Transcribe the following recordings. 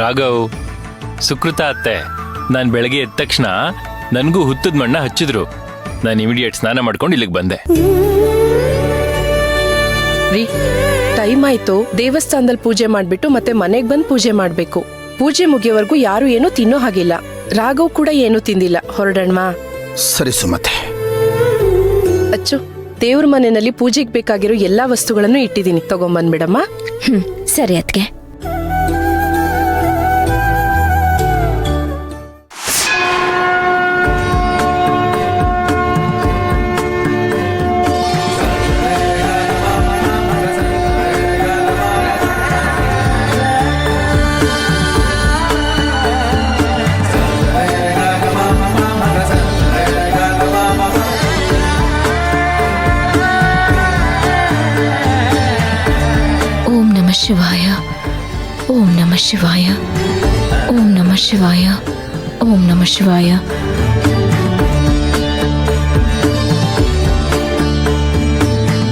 ರಾಘವ್, ಸುಕೃತ ಅತ್ತೆ ನಾನು ಬೆಳಗ್ಗೆ ಎದ್ದ ತಕ್ಷಣ ನನಗೂ ಹುತ್ತದ ಮಣ್ಣ ಹಚ್ಚಿದ್ರು. ನಾನು ಇಮಿಡಿಯೇಟ್ ಸ್ನಾನ ಮಾಡ್ಕೊಂಡು ಇಲ್ಲಿಗೆ ಬಂದೆ. ರೀ, ಟೈಮ್ ಆಯ್ತು. ದೇವಸ್ಥಾನದಲ್ಲಿ ಪೂಜೆ ಮಾಡ್ಬಿಟ್ಟು ಮತ್ತೆ ಮನೆಗ್ ಬಂದು ಪೂಜೆ ಮಾಡ್ಬೇಕು. ಪೂಜೆ ಮುಗಿಯೋವರೆಗೂ ಯಾರು ಏನೂ ತಿನ್ನೋ ಹಾಗಿಲ್ಲ. ರಾಘವ್ ಕೂಡ ಏನೂ ತಿಂದಿಲ್ಲ. ಹೊರಡಣ್ವಾ? ಸರಿ ಸುಮತಿ. ಅಚ್ಚು, ದೇವ್ರ ಮನೆಯಲ್ಲಿ ಪೂಜೆಗೆ ಬೇಕಾಗಿರೋ ಎಲ್ಲಾ ವಸ್ತುಗಳನ್ನು ಇಟ್ಟಿದ್ದೀನಿ, ತಗೊಂಬಂದ್ಬಿಡಮ್ಮ. ಸರಿ ಅದ್ಕೆ. ಶಿವಾಯ ಓಂ ನಮಃ ಶಿವಾಯ ಓಂ ನಮಃ ಶಿವಾಯ ಓಂ ನಮಃ ಶಿವಾಯ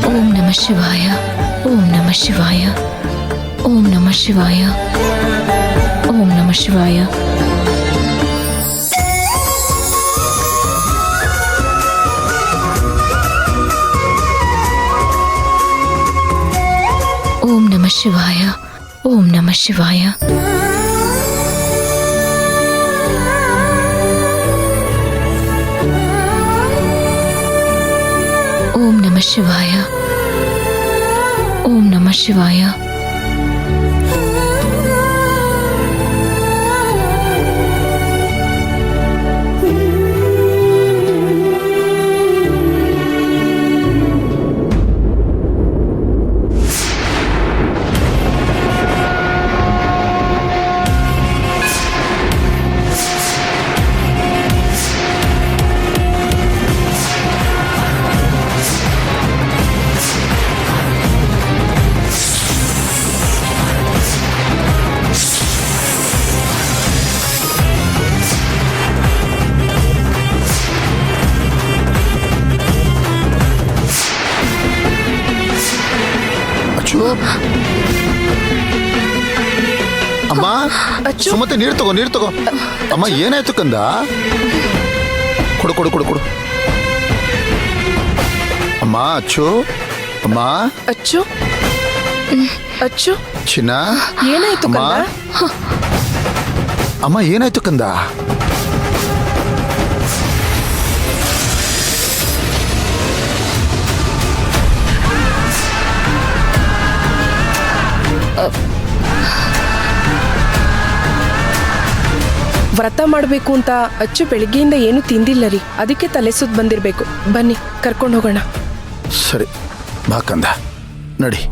ಓಂ ನಮಃ ಶಿವಾಯ ಓಂ ನಮಃ ಶಿವಾಯ ಓಂ ನಮಃ ಶಿವಾಯ ಓಂ ನಮಃ ಶಿವಾಯ ಓಂ ನಮಃ ಶಿವಾಯ ಓಂ ನಮಃ ಶಿವಾಯ ಓಂ ನಮಃ ಶಿವಾಯ ಓಂ ನಮಃ ಶಿವಾಯ ಅಮ್ಮ, ಸುಮತಿ ನೀರು ತಗೋ. ಅಮ್ಮ, ಏನಾಯ್ತು ಕಂದ? ಕೊಡು ಕೊಡು ಕೊಡು ಕೊಡು. ಅಮ್ಮ, ಅಚ್ಚು. ಅಮ್ಮ, ಅಚ್ಚು, ಅಚ್ಚು, ಚಿನ್ನ. ಏನಾಯ್ತು ಅಮ್ಮ, ಕಂದ? ಅಮ್ಮ, ಏನಾಯ್ತು ಕಂದ? ವ್ರತ ಮಾಡ್ಬೇಕು ಅಂತ ಅಚ್ಚು ಬೆಳಿಗ್ಗೆಯಿಂದ ಏನು ತಿಂದಿಲ್ಲ ರೀ. ಅದಕ್ಕೆ ತಲೆ ಸುತ್ತ ಬಂದಿರ್ಬೇಕು. ಬನ್ನಿ, ಕರ್ಕೊಂಡು ಹೋಗೋಣ. ಸರಿ ಬಾ ಕಂದ, ನಡಿ.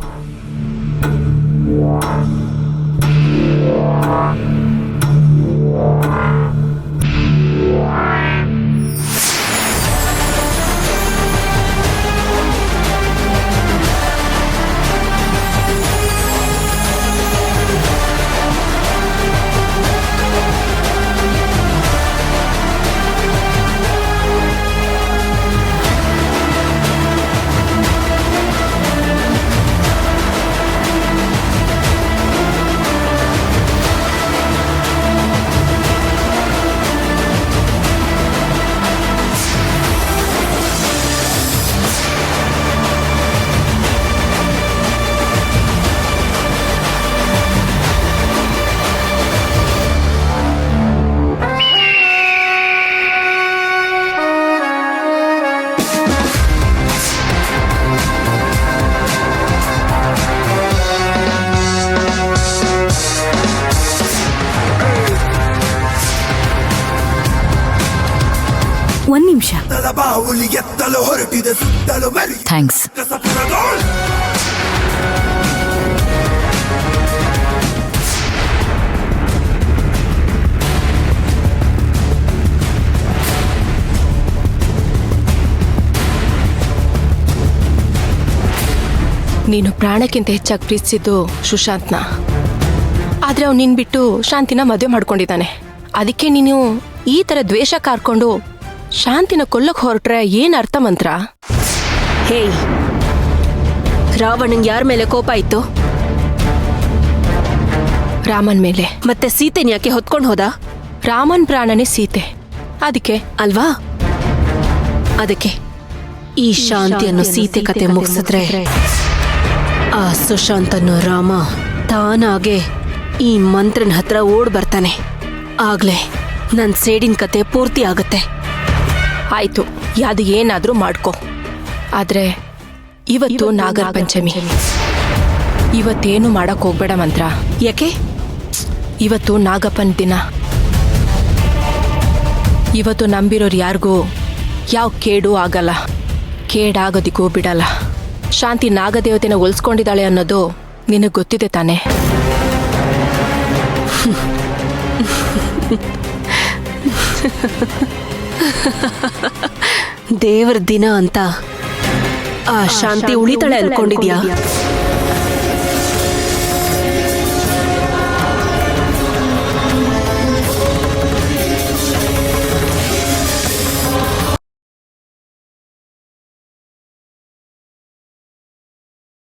ಒಂದ್ ನಿಮಿಷ. ಥ್ಯಾಂಕ್ಸ್. ನೀನು ಪ್ರಾಣಕ್ಕಿಂತ ಹೆಚ್ಚಾಗಿ ಪ್ರೀತಿಸಿದ್ದು ಸುಶಾಂತ್ನ. ಆದ್ರೆ ಅವ್ನು ನಿನ್ ಬಿಟ್ಟು ಶಾಂತಿನ ಮದುವೆ ಮಾಡ್ಕೊಂಡಿದ್ದಾನೆ. ಅದಕ್ಕೆ ನೀನು ಈ ತರ ದ್ವೇಷ ಕಾರ್ಕೊಂಡು ಶಾಂತಿನ ಕೊಲ್ಲಕ್ ಹೊರಟ್ರೆ ಏನ್ ಅರ್ಥ ಮಂತ್ರ? ಹೇಯ್, ರಾವಣಂಗೆ ಯಾರ ಮೇಲೆ ಕೋಪ ಇತ್ತು? ರಾಮನ್ ಮೇಲೆ. ಮತ್ತೆ ಸೀತೆನ ಯಾಕೆ ಹೊತ್ಕೊಂಡು ಹೋದ? ರಾಮನ್ ಪ್ರಾಣನೇ ಸೀತೆ, ಅದಕ್ಕೆ. ಅಲ್ವಾ? ಅದಕ್ಕೆ ಈ ಶಾಂತಿಯನ್ನು ಸೀತೆ ಕತೆ ಮುಗಿಸಿದ್ರೆ ಆ ಸುಶಾಂತನ್ನು ರಾಮ ತಾನಾಗೆ ಈ ಮಂತ್ರನ ಹತ್ರ ಓಡ್ ಬರ್ತಾನೆ. ಆಗ್ಲೇ ನನ್ ಸೇಡಿನ ಕತೆ ಪೂರ್ತಿ ಆಗುತ್ತೆ. ಆಯ್ತು, ಅದು ಏನಾದ್ರೂ ಮಾಡ್ಕೊ. ಆದ್ರೆ ಇವತ್ತು ನಾಗರ ಪಂಚಮಿ, ಇವತ್ತೇನು ಮಾಡಕ್ ಹೋಗ್ಬೇಡ ಮಂತ್ರ. ಯಾಕೆ? ಇವತ್ತು ನಾಗಪ್ಪನ ದಿನ. ಇವತ್ತು ನಂಬಿರೋರು ಯಾರಿಗೂ ಯಾವ ಕೇಡು ಆಗಲ್ಲ, ಕೇಡಾಗೋದಿಗೂ ಬಿಡಲ್ಲ. ಶಾಂತಿ ನಾಗದೇವತೆನ ಒಲ್ಸ್ಕೊಂಡಿದ್ದಾಳೆ ಅನ್ನೋದು ನಿನಗೆ ಗೊತ್ತಿದೆ ತಾನೆ? ದೇವರ ದಿನ ಅಂತ ಆ ಶಾಂತಿ ಉಳಿತಾಳೆ ಅನ್ಕೊಂಡಿದ್ಯಾ?